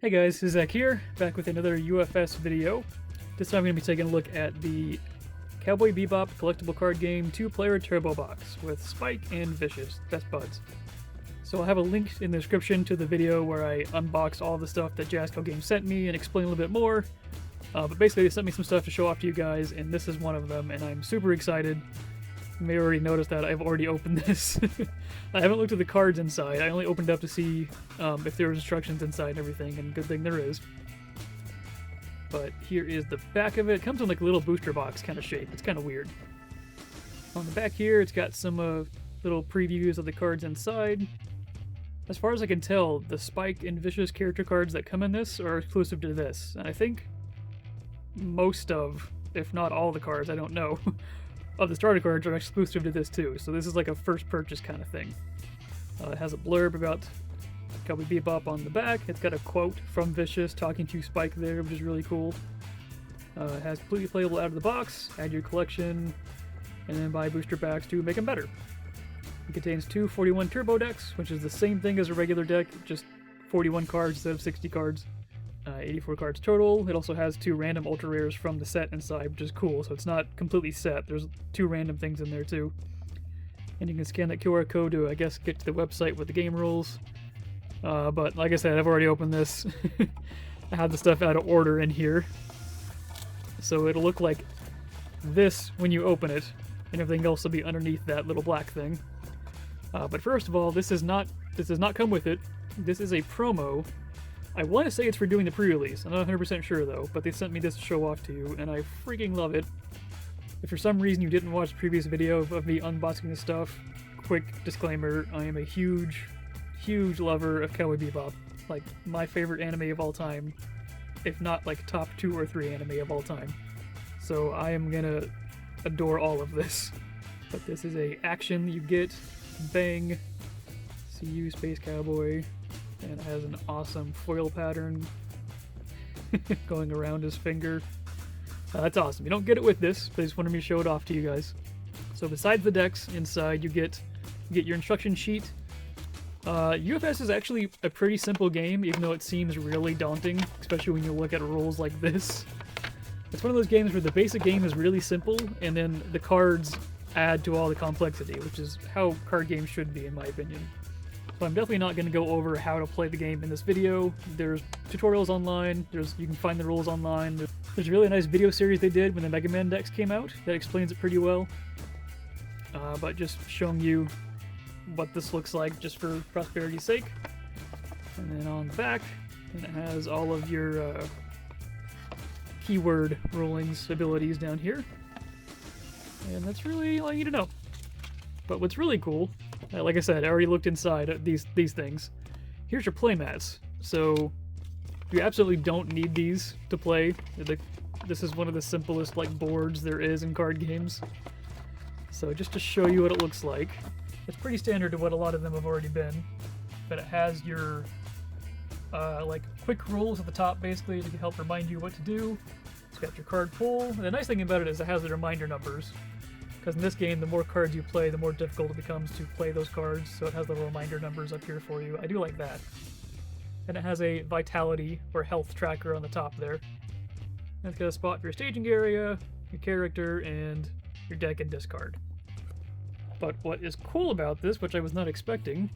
Hey guys, this is Zach here, back with another UFS video. This time I'm going to be taking a look at the Cowboy Bebop collectible card game 2-player turbo box with Spike and Vicious, best buds. So I'll have a link in the description to the video where I unbox all the stuff that Jasco Games sent me and explain a little bit more. But basically they sent me some stuff to show off to you guys, and this is one of them, and I'm super excited. You may already notice that I've already opened this. I haven't looked at the cards inside. I only opened up to see if there was instructions inside and everything, and good thing there is. But here is the back of it. It comes in like a little booster box kind of shape. It's kind of weird. On the back here, it's got some little previews of the cards inside. As far as I can tell, the Spike and Vicious character cards that come in this are exclusive to this. And I think most of, if not all the cards, I don't know, of the starter cards are exclusive to this too, so this is like a first purchase kind of thing. It has a blurb about Cowboy Bebop on the back. It's got a quote from Vicious talking to Spike there, which is really cool. It has completely playable out of the box, add your collection, and then buy booster packs to make them better. It contains two 41 turbo decks, which is the same thing as a regular deck, just 41 cards instead of 60 cards. 84 cards total. It also has two random ultra rares from the set inside, which is cool, so it's not completely set. There's two random things in there too. And you can scan that QR code to, I guess, get to the website with the game rules. But like I said, I've already opened this. I have the stuff out of order in here. So it'll look like this when you open it, and everything else will be underneath that little black thing. But first of all, this does not come with it. This is a promo. I want to say it's for doing the pre-release. I'm not 100% sure though, but they sent me this to show off to you, and I freaking love it. If for some reason you didn't watch the previous video of me unboxing this stuff, quick disclaimer, I am a huge, huge lover of Cowboy Bebop. Like, my favorite anime of all time, if not like top 2 or 3 anime of all time. So I am gonna adore all of this. But this is a action you get, bang, see you Space Cowboy. And it has an awesome foil pattern going around his finger. That's awesome. You don't get it with this, but I just wanted me to show it off to you guys. So besides the decks inside, you get your instruction sheet. UFS is actually a pretty simple game, even though it seems really daunting, especially when you look at rules like this. It's one of those games where the basic game is really simple, and then the cards add to all the complexity, which is how card games should be, in my opinion. So I'm definitely not going to go over how to play the game in this video. There's tutorials online, you can find the rules online. There's a really nice video series they did when the Mega Man decks came out that explains it pretty well. But just showing you what this looks like just for prosperity's sake. And then on the back, it has all of your keyword rulings abilities down here. And that's really all you need to know. But what's really cool, like I said, I already looked inside these things. Here's your playmats. So you absolutely don't need these to play. This is one of the simplest like boards there is in card games. So just to show you what it looks like, it's pretty standard to what a lot of them have already been. But it has your like quick rules at the top, basically, to help remind you what to do. It's got your card pool. And the nice thing about it is it has the reminder numbers. Because in this game, the more cards you play, the more difficult it becomes to play those cards, so it has the reminder numbers up here for you. I do like that. And it has a vitality or health tracker on the top there. And it's got a spot for your staging area, your character, and your deck and discard. But what is cool about this, which I was not expecting,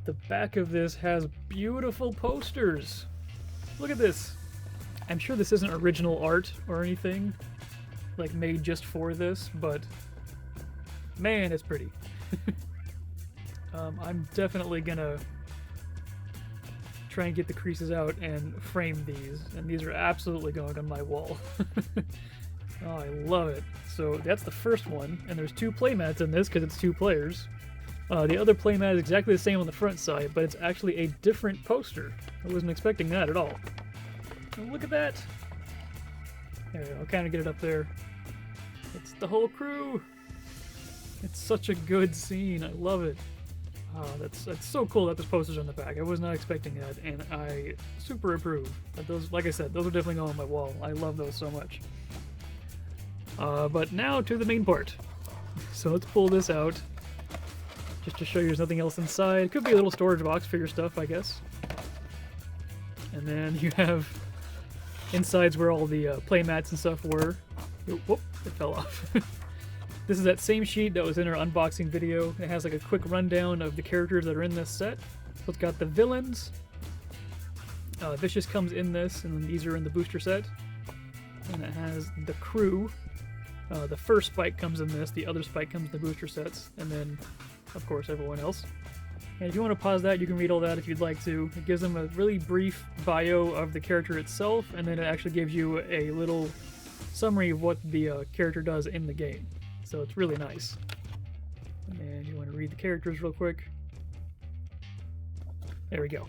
the back of this has beautiful posters. Look at this. I'm sure this isn't original art or anything, like made just for this, but man, it's pretty. I'm definitely gonna try and get the creases out and frame these, and these are absolutely going on my wall. Oh, I love it. So that's the first one, and there's two playmats in this because it's 2 players. The other playmat is exactly the same on the front side, but it's actually a different poster. I wasn't expecting that at all. Oh, look at that! There we go, I'll kind of get it up there. It's the whole crew! It's such a good scene, I love it. Oh, that's so cool that there's posters on the back. I was not expecting that, and I super approve. Those, like I said, those are definitely going on my wall. I love those so much. But now to the main part. So let's pull this out, just to show you there's nothing else inside. Could be a little storage box for your stuff, I guess. And then you have insides where all the playmats and stuff were. Whoop, it fell off. This is that same sheet that was in our unboxing video. It has like a quick rundown of the characters that are in this set. So it's got the villains. Vicious comes in this, and then these are in the booster set. And it has the crew. The first Spike comes in this, the other Spike comes in the booster sets, and then, of course, everyone else. And if you want to pause that, you can read all that if you'd like to. It gives them a really brief bio of the character itself, and then it actually gives you a little summary of what the character does in the game. So it's really nice. And you want to read the characters real quick. There we go.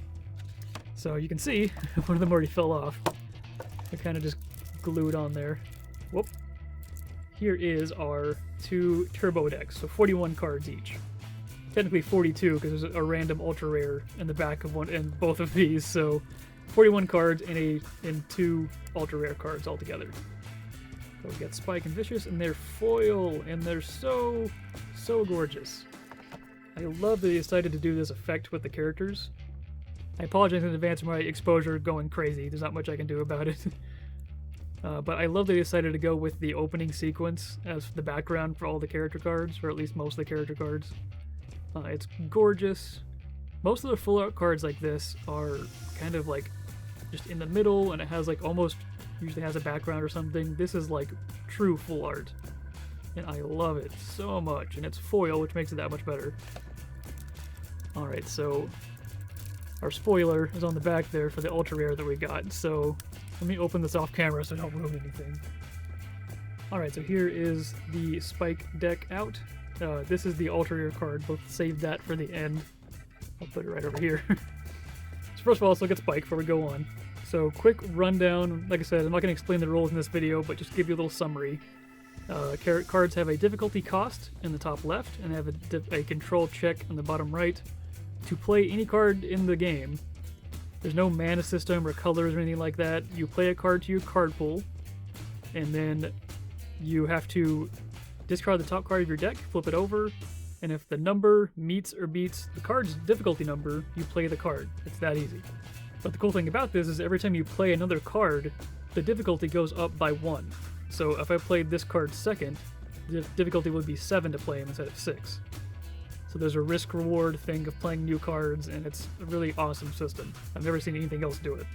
So you can see, one of them already fell off. I kind of just glued on there. Whoop. Here is our 2 turbo decks, so 41 cards each. Technically 42 because there's a random ultra rare in the back of one and both of these, so 41 cards and 2 ultra rare cards altogether. So we got Spike and Vicious, and they're foil, and they're so gorgeous. I love that they decided to do this effect with the characters. I apologize in advance for my exposure going crazy. There's not much I can do about it. But I love they decided to go with the opening sequence as the background for all the character cards, or at least most of the character cards. It's gorgeous. Most of the full art cards like this are kind of like just in the middle, and it has like almost usually has a background or something. This is like true full art, and I love it so much. And it's foil, which makes it that much better. Alright, so our spoiler is on the back there for the ultra rare that we got, so let me open this off camera so I don't ruin anything. Alright, so here is the Spike deck out. This is the ultra rare card. We'll save that for the end. I'll put it right over here. So first of all, let's look at Spike before we go on. So quick rundown. Like I said, I'm not going to explain the rules in this video, but just give you a little summary. Cards have a difficulty cost in the top left, and they have a control check in the bottom right. To play any card in the game, there's no mana system or colors or anything like that. You play a card to your card pool, and then you have to discard the top card of your deck, flip it over, and if the number meets or beats the card's difficulty number, you play the card. It's that easy. But the cool thing about this is every time you play another card, the difficulty goes up by 1. So if I played this card second, the difficulty would be 7 to play him instead of 6. So there's a risk-reward thing of playing new cards, and it's a really awesome system. I've never seen anything else do it.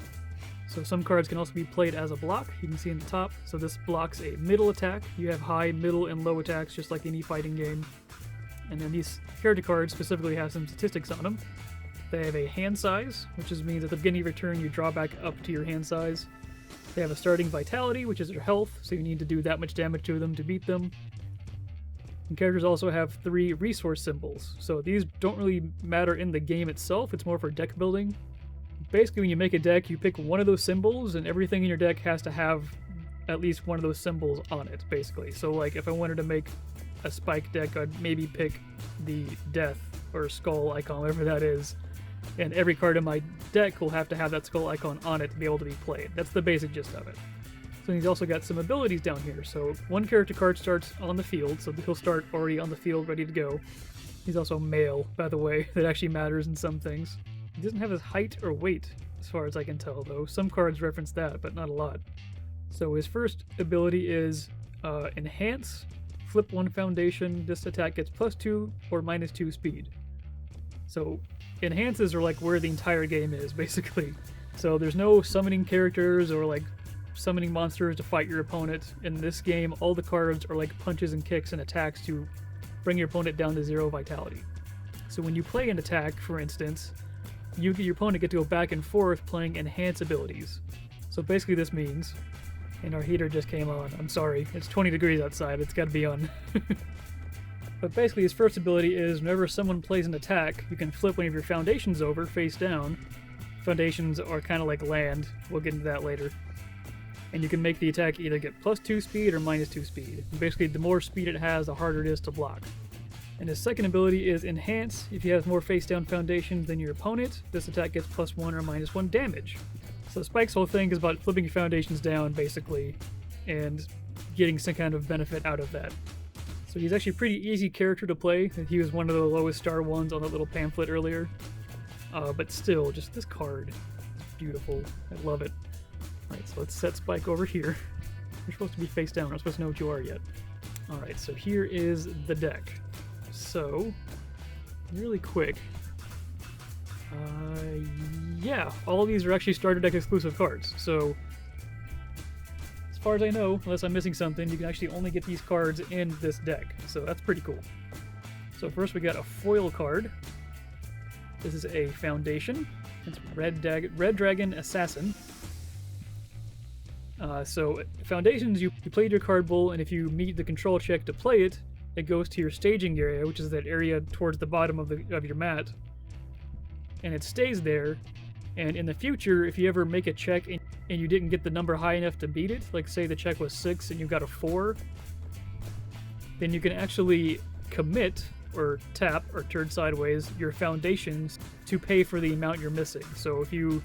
So some cards can also be played as a block. You can see in the top. So this blocks a middle attack. You have high, middle, and low attacks, just like any fighting game. And then these character cards specifically have some statistics on them. They have a hand size, which means at the beginning of your turn you draw back up to your hand size. They have a starting vitality, which is their health, so you need to do that much damage to them to beat them. And characters also have 3 resource symbols, so these don't really matter in the game itself, it's more for deck building. Basically, when you make a deck, you pick one of those symbols, and everything in your deck has to have at least one of those symbols on it, basically. So like, if I wanted to make a Spike deck, I'd maybe pick the death or skull icon, whatever that is, and every card in my deck will have to have that skull icon on it to be able to be played. That's the basic gist of it. So he's also got some abilities down here. So one character card starts on the field, so he'll start already on the field, ready to go. He's also male, by the way. That actually matters in some things. He doesn't have his height or weight, as far as I can tell, though. Some cards reference that, but not a lot. So his first ability is Enhance. Flip 1 foundation. This attack gets +2 or -2 speed. So enhances are like where the entire game is, basically. So there's no summoning characters or like summoning monsters to fight your opponent. In this game, all the cards are like punches and kicks and attacks to bring your opponent down to 0 vitality. So when you play an attack, for instance, your opponent get to go back and forth playing enhance abilities. So basically this means, and our heater just came on, I'm sorry, it's 20 degrees outside, it's gotta be on. But basically his first ability is whenever someone plays an attack, you can flip one of your foundations over, face down. Foundations are kind of like land, we'll get into that later. And you can make the attack either get +2 speed or -2 speed. And basically the more speed it has, the harder it is to block. And his second ability is Enhance. If he has more face down foundations than your opponent, this attack gets +1 or -1 damage. So Spike's whole thing is about flipping your foundations down, basically, and getting some kind of benefit out of that. So he's actually a pretty easy character to play. He was one of the lowest star ones on that little pamphlet earlier. But still, just this card is beautiful. I love it. Alright, so let's set Spike over here. You're supposed to be face down. We're not supposed to know what you are yet. Alright, so here is the deck. So, really quick. Yeah, all of these are actually starter deck exclusive cards. So, as far as I know, unless I'm missing something, you can actually only get these cards in this deck. So that's pretty cool. So first we got a foil card. This is a foundation. It's Red Dragon Assassin. So foundations, you played your card pool, and if you meet the control check to play it, it goes to your staging area, which is that area towards the bottom of your mat, and it stays there. And in the future, if you ever make a check and you didn't get the number high enough to beat it, like say the check was 6 and you got a 4, then you can actually commit or tap or turn sideways your foundations to pay for the amount you're missing. So if you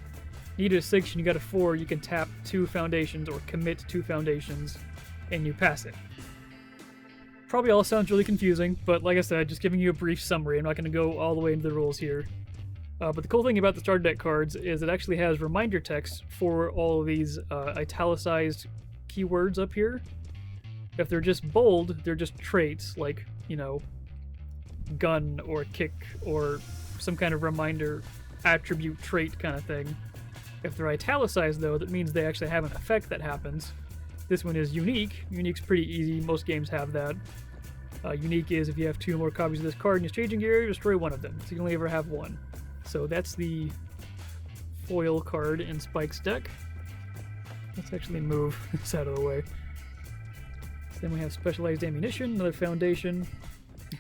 needed a 6 and you got a 4, you can tap 2 foundations or commit 2 foundations and you pass it. Probably all sounds really confusing, but like I said, just giving you a brief summary. I'm not going to go all the way into the rules here. But the cool thing about the starter deck cards is it actually has reminder text for all of these italicized keywords up here. If they're just bold, they're just traits like, you know, gun or kick or some kind of reminder attribute trait kind of thing. If they're italicized, though, that means they actually have an effect that happens. This one is unique. Unique's pretty easy. Most games have that. Unique is if you have 2 or more copies of this card in your staging area, destroy one of them. So you can only ever have 1. So that's the foil card in Spike's deck. Let's actually move this out of the way. So then we have specialized ammunition, another foundation.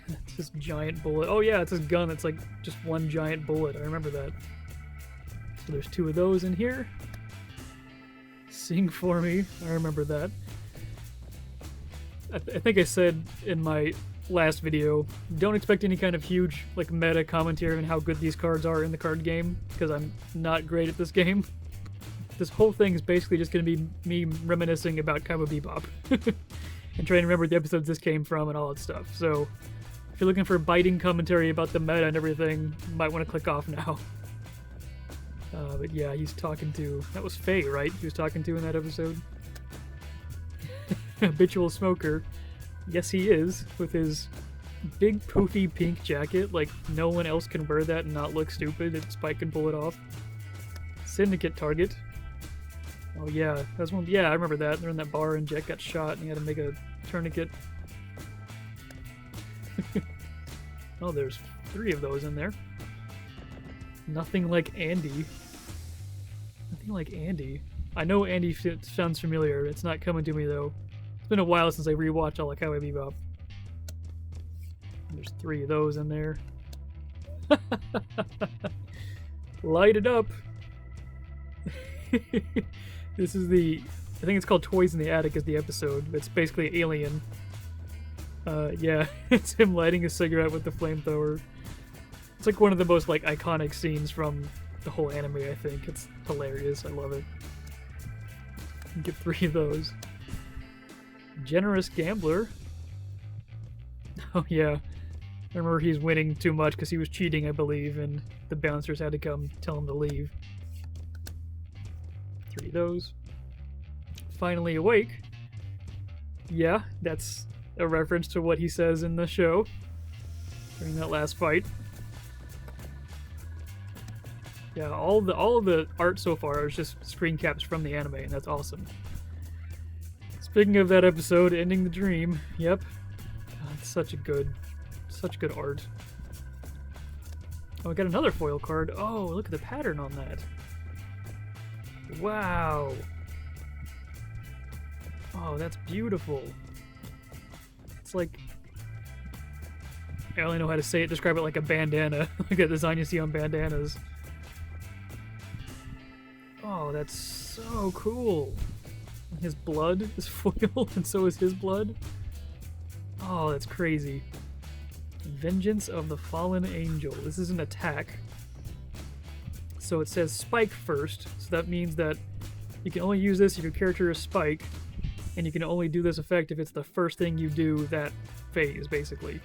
It's this giant bullet. Oh yeah, it's this gun that's like just one giant bullet. I remember that. So there's 2 of those in here. Sing for me. I remember that. I think I said in my last video, don't expect any kind of huge like meta commentary on how good these cards are in the card game, because I'm not great at this game. This whole thing is basically just going to be me reminiscing about Cowboy Bebop and trying to remember the episodes this came from and all that stuff. So if you're looking for biting commentary about the meta and everything, you might want to click off now. But yeah, he's talking to... That was Faye, right? He was talking to in that episode. Habitual smoker. Yes, he is, with his big poofy pink jacket. Like, no one else can wear that and not look stupid, and Spike can pull it off. Syndicate target. Oh yeah, that's one. Yeah, I remember that. They're in that bar and Jack got shot and he had to make a tourniquet. Oh, there's 3 of those in there. Nothing like Andy. Nothing like Andy. I know Andy sounds familiar. It's not coming to me though. It's been a while since I rewatched all of Cowboy Bebop. There's 3 of those in there. Light it up. This is the... I think it's called Toys in the Attic is the episode. It's basically Alien. Yeah, it's him lighting a cigarette with the flamethrower. It's like one of the most like iconic scenes from the whole anime, I think. It's hilarious. I love it. Get 3 of those. Generous Gambler. Oh yeah. I remember he's winning too much because he was cheating, I believe, and the bouncers had to come tell him to leave. 3 of those. Finally Awake. Yeah, that's a reference to what he says in the show during that last fight. Yeah, all of the art so far is just screen caps from the anime, and that's awesome. Speaking of that episode, Ending the Dream, yep. God, it's such good art. Oh, I got another foil card. Oh, look at the pattern on that. Wow. Oh, that's beautiful. It's like... I only know how to say it, describe it like a bandana. Like a design you see on bandanas. Oh, that's so cool. His blood is foil, and so is his blood. Oh, that's crazy. Vengeance of the Fallen Angel. This is an attack. So it says Spike first, so that means that you can only use this if your character is Spike, and you can only do this effect if it's the first thing you do that phase, basically.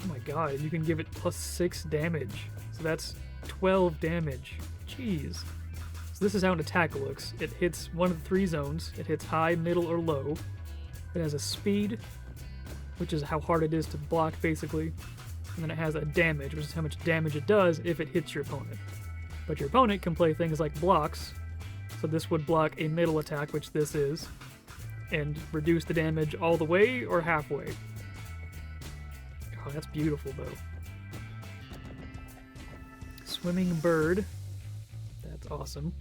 Oh my god, you can give it +6 damage. So that's 12 damage. Jeez. So this is how an attack looks. It hits one of the 3 zones. It hits high, middle, or low. It has a speed, which is how hard it is to block, basically. And then it has a damage, which is how much damage it does if it hits your opponent. But your opponent can play things like blocks. So this would block a middle attack, which this is, and reduce the damage all the way or halfway. Oh, that's beautiful, though. Swimming bird. That's awesome.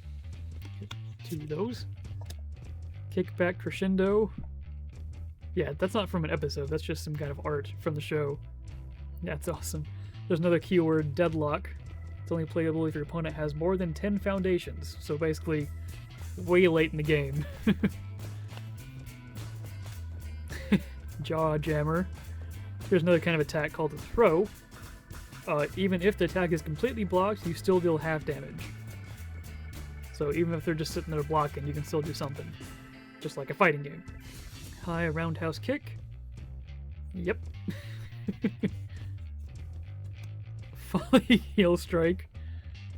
Get 2 of those. Kickback crescendo. Yeah, that's not from an episode. That's just some kind of art from the show. Yeah, it's awesome. There's another keyword, deadlock. It's only playable if your opponent has more than 10 foundations. So basically, way late in the game. Jaw jammer. Here's another kind of attack called a throw. Even if the attack is completely blocked, you still deal half damage. So even if they're just sitting there blocking, you can still do something. Just like a fighting game. High roundhouse kick. Yep. Folly heel strike.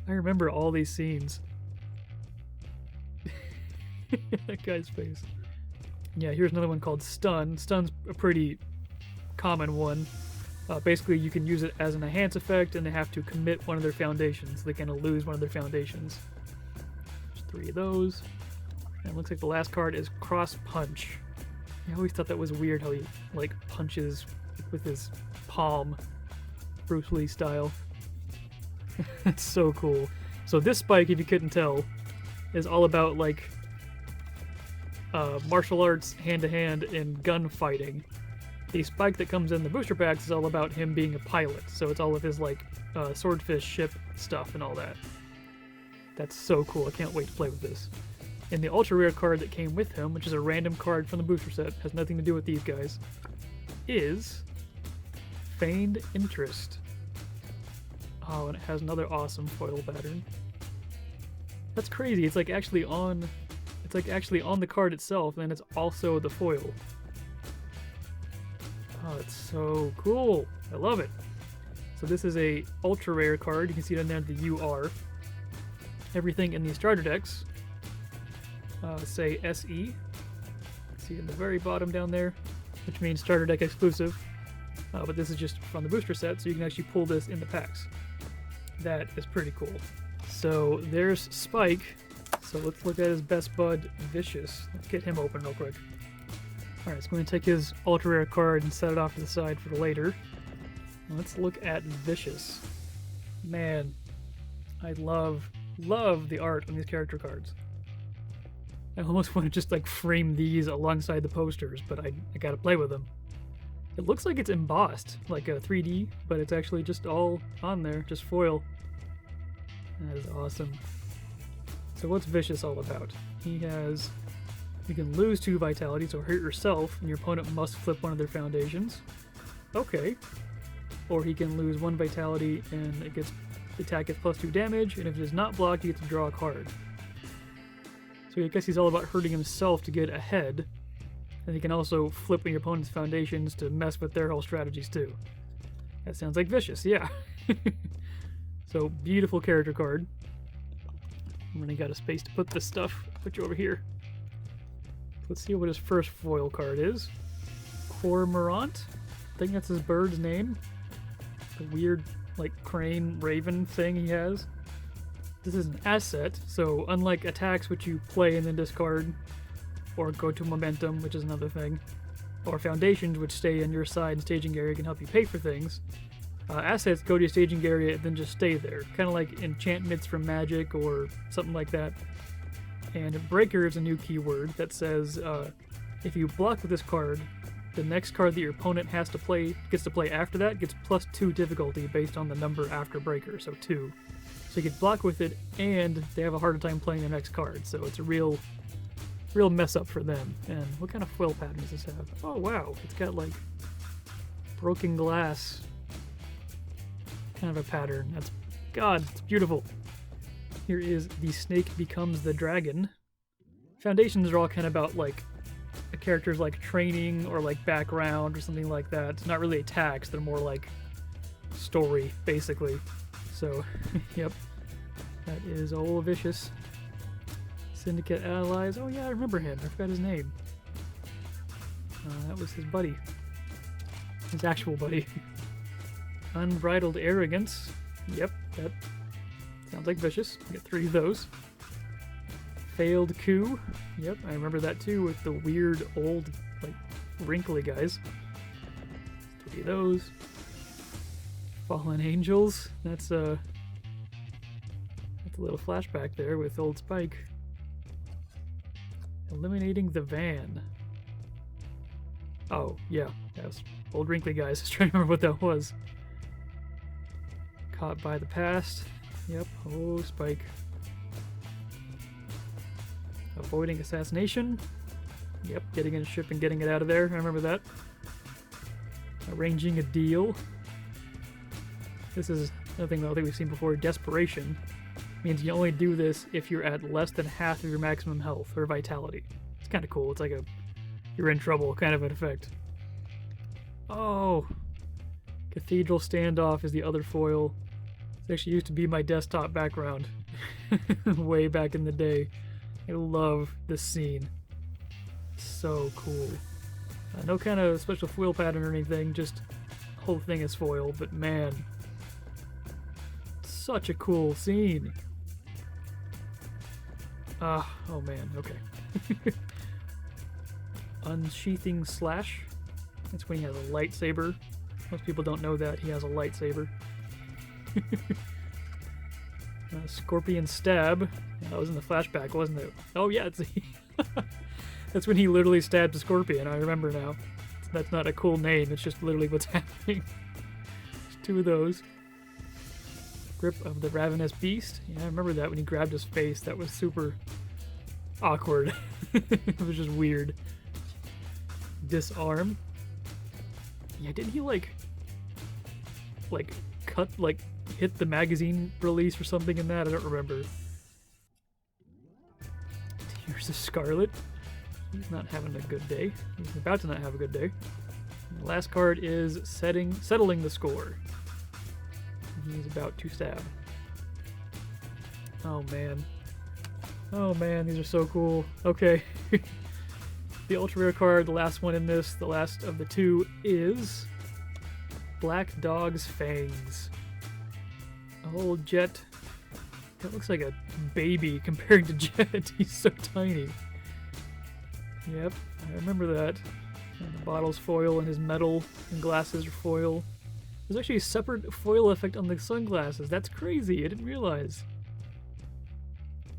I remember all these scenes. That guy's face. Yeah, here's another one called stun. Stun's a pretty common one. Basically, you can use it as an enhance effect, and they have to commit one of their foundations. They kind of lose one of their foundations. There's 3 of those. And it looks like the last card is cross punch. I always thought that was weird how he, like, punches with his palm. Bruce Lee style. That's so cool. So this spike, if you couldn't tell, is all about, like, martial arts, hand-to-hand, and gunfighting. The spike that comes in the booster packs is all about him being a pilot, so it's all of his, like, swordfish ship stuff and all that. That's so cool. I can't wait to play with this. And the ultra rare card that came with him, which is a random card from the booster set, has nothing to do with these guys, is Feigned Interest. Oh, and it has another awesome foil pattern. That's crazy. It's like actually on the card itself, and it's also the foil. Oh, it's so cool. I love it. So this is a ultra rare card. You can see it in there, the UR. Everything in these starter decks say SE. See it in the very bottom down there, which means starter deck exclusive. But this is just from the booster set, so you can actually pull this in the packs. That is pretty cool. So there's Spike. So let's look at his best bud, Vicious. Let's get him open real quick. Alright, so I'm going to take his ultra rare card and set it off to the side for later. Let's look at Vicious. Man, I love the art on these character cards. I almost want to just like frame these alongside the posters, but I gotta play with them. It looks like it's embossed, like a 3D, but it's actually just all on there, just foil. That is awesome. So what's Vicious all about? You can lose 2 vitality, so hurt yourself, and your opponent must flip one of their foundations. Okay. Or he can lose 1 vitality, and the attack gets +2 damage, and if it is not blocked, you get to draw a card. So I guess he's all about hurting himself to get ahead, and he can also flip your opponent's foundations to mess with their whole strategies too. That sounds like Vicious, yeah. So, beautiful character card. I'm running out of space to put this stuff. Put you over here. Let's see what his first foil card is. Cormorant? I think that's his bird's name. The weird, like, crane raven thing he has. This is an asset, so unlike attacks which you play and then discard, or go to momentum, which is another thing, or foundations which stay in your side and staging area can help you pay for things, assets go to your staging area and then just stay there. Kind of like enchantments from Magic or something like that. And Breaker is a new keyword that says if you block with this card, the next card that your opponent gets to play after that gets +2 difficulty based on the number after Breaker, so 2. So you can block with it, and they have a harder time playing their next card, so it's a real mess up for them. And what kind of foil pattern does this have? Oh wow, it's got like broken glass kind of a pattern. It's beautiful. Here is The Snake Becomes the Dragon. Foundations are all kind of about like a character's like training or like background or something like that. It's not really attacks, they're more like story, basically. So, yep. That is all Vicious. Syndicate allies. Oh yeah, I remember him. I forgot his name. That was his buddy. His actual buddy. Unbridled arrogance. Yep, that sounds like vicious. Get 3 of those. Failed coup. Yep, I remember that too with the weird old, like, wrinkly guys. 3 of those. Fallen angels. That's a little flashback there with old Spike. Eliminating the van. Oh, yeah, that's old wrinkly guys. I was trying to remember what that was. Caught by the past. Yep, oh, Spike. Avoiding assassination. Yep, getting in a ship and getting it out of there. I remember that. Arranging a deal. This is another thing that I think we've seen before. Desperation. Means you only do this if you're at less than half of your maximum health or vitality. It's kind of cool. It's like a you're in trouble kind of an effect. Oh! Cathedral Standoff is the other foil. It actually used to be my desktop background way back in the day. I love this scene. So cool. No kind of special foil pattern or anything, just the whole thing is foil, but man, such a cool scene. Oh man, okay. Unsheathing Slash. That's when he has a lightsaber. Most people don't know that he has a lightsaber. Scorpion Stab. That was in the flashback, wasn't it? Oh yeah, it's that's when he literally stabbed a scorpion. I remember now. That's not a cool name. It's just literally what's happening. There's 2 of those. Grip of the Ravenous Beast. Yeah, I remember that when he grabbed his face. That was super awkward. It was just weird. Disarm. Yeah, didn't he like cut, like hit the magazine release or something in that? I don't remember. Tears of Scarlet. He's not having a good day. He's about to not have a good day. And the last card is settling the score. He's about to stab. Oh man. Oh man, these are so cool. Okay. The ultra rare card, the last one in this, the last of the 2 is Black Dog's Fangs. Old Jet. That looks like a baby compared to Jet. He's so tiny. Yep, I remember that. And the bottle's foil and his metal and glasses are foil. There's actually a separate foil effect on the sunglasses. That's crazy. I didn't realize.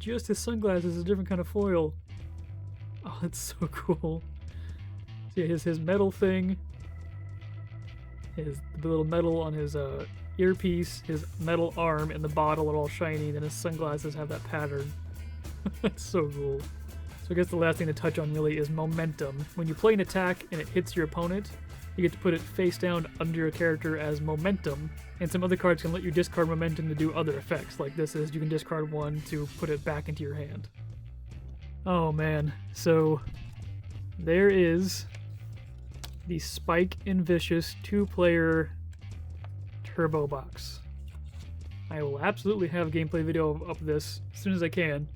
Just his sunglasses is a different kind of foil. Oh, that's so cool. So yeah, his metal thing. The little metal on his earpiece, his metal arm, and the bottle are all shiny, and his sunglasses have that pattern. That's so cool. So I guess the last thing to touch on really is momentum. When you play an attack and it hits your opponent, you get to put it face down under your character as momentum, and some other cards can let you discard momentum to do other effects. Like this is, you can discard 1 to put it back into your hand. Oh man, so there is the Spike and Vicious 2-player Turbo Box. I will absolutely have a gameplay video of this as soon as I can.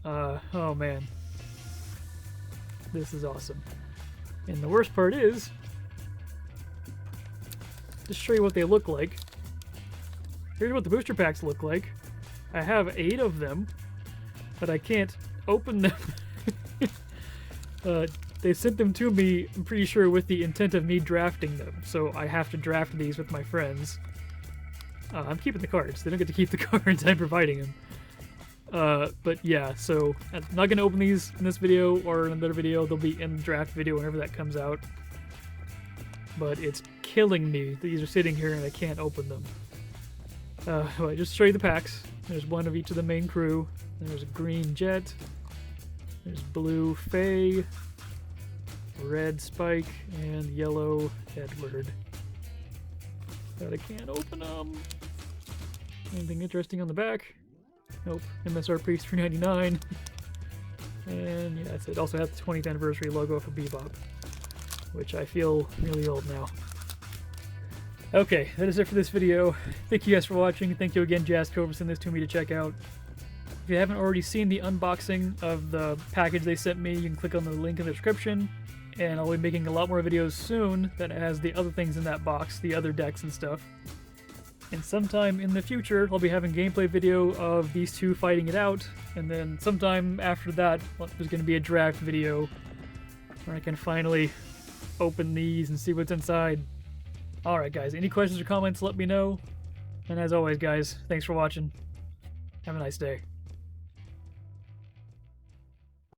Oh man. This is awesome. And the worst part is, to show you what they look like, here's what the booster packs look like. I have 8 of them, but I can't open them. They sent them to me, I'm pretty sure, with the intent of me drafting them, so I have to draft these with my friends. I'm keeping the cards. They don't get to keep the cards. I'm providing them. But yeah, so I'm not going to open these in this video or in another video. They'll be in the draft video whenever that comes out. But it's killing me that these are sitting here and I can't open them. Well, just show you the packs. There's 1 of each of the main crew. There's green Jet. There's blue Faye. Red Spike. And yellow Edward. But I can't open them. Anything interesting on the back? Nope. MSRP $3.99. And yeah, that's it. Also has the 20th anniversary logo for Bebop, which I feel really old now. Okay, that is it for this video. Thank you guys for watching. Thank you again, Jazz Cove, for sending this to me to check out. If you haven't already seen the unboxing of the package they sent me, you can click on the link in the description, and I'll be making a lot more videos soon that has the other things in that box, the other decks and stuff. And sometime in the future, I'll be having gameplay video of these two fighting it out, and then sometime after that, there's going to be a draft video where I can finally open these and see what's inside. Alright guys, any questions or comments, let me know. And as always guys, thanks for watching. Have a nice day.